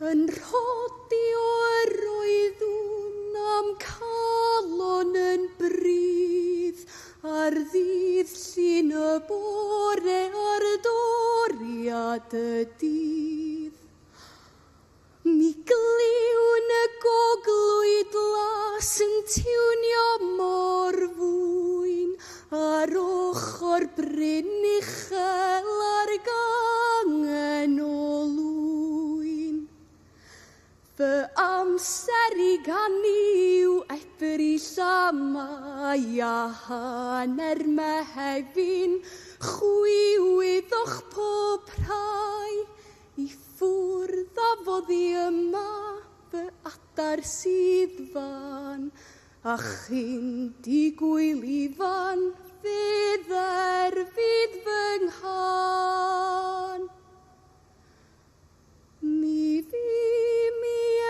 Yn rhodi o'r oeddwn am calon yn brydd, ar ddydd sy'n y bore ar doriad y dydd. Mi gliwn y goglwyd las yn tiwnio mor fwyn, ar ochr bryn uchel ar gangen o lwyn. Fy amser I ganiw ebryll a Mai a hanner Mehefin, chwywyddoch pob rhai, I ffwrdd a foddi yma fy adar sydd fan, a chyndi gwylifan fydd fydd fy nghan. Mi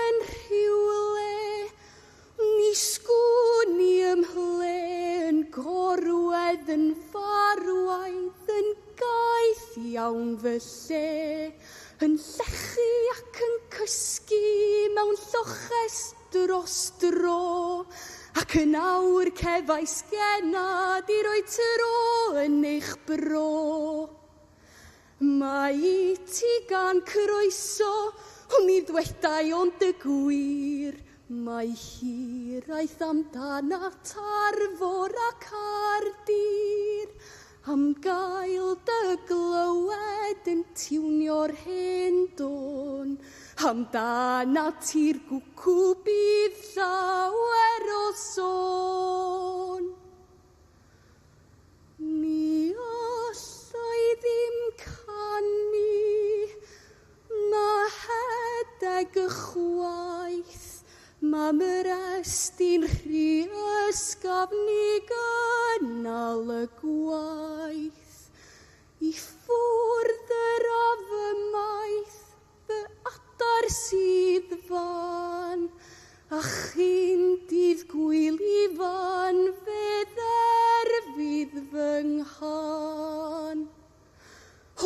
yn rhywle, ni sgwni ymhle yn gorwedd yn farwaith yn gaeth iawn fy lle, yn llechu ac yn cysgu mewn lloches dros dro, ac yn awr cefais genad I roi tro yn eich bro. Mae ti gan croeso, mi ddwedai ond y gwir, mae hiraeth amdana tarfor ac ardir, am gael dy glywed yn tiwnio'r hen dôn, amdana ti'r gwcw bydd llawer o sôn. Ni allai ddim canu, ma' hedeg y chwaith, ma' myrestyn rhy ysgafn I gynnal y gwaith. I ffwrdd yr afymaeth, fy adar sydd fan, a chynd gwylifan fydd fy nghan.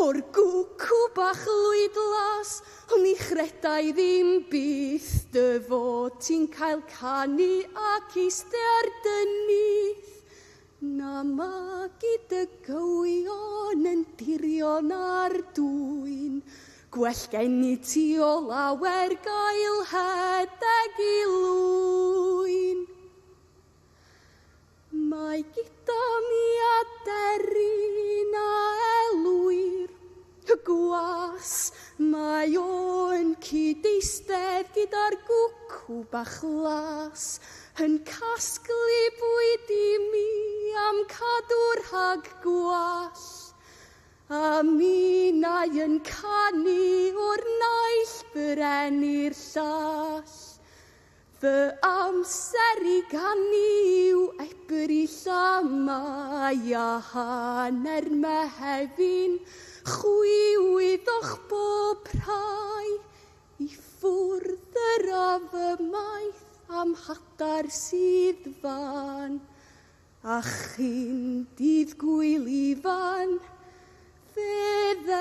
O'r gwcw bach lwydlas, mi chredai ddim byth dy fod ti'n cael canu ac eistedd dy nyth, na ma' gyda gywion yn dirion ar dwyn, gwell gen I ti o lawer gael hedeg I lwyn. Mae gyda mi aderyn a elwyr, y gwas, mae o'n cyd-eistedd gyda'r gwcw bach las, yn casglu bwyd I mi am cadw rhag gwall, a minnau yn canu o'r naill bren i'r llall. Fy amser I ganiw ebryll a Mai a hanner Mehefin, chwywyddoch bob rhai, I ffwrdd yr afymaeth am hadar sydd fan, a chynd gwylifan fydd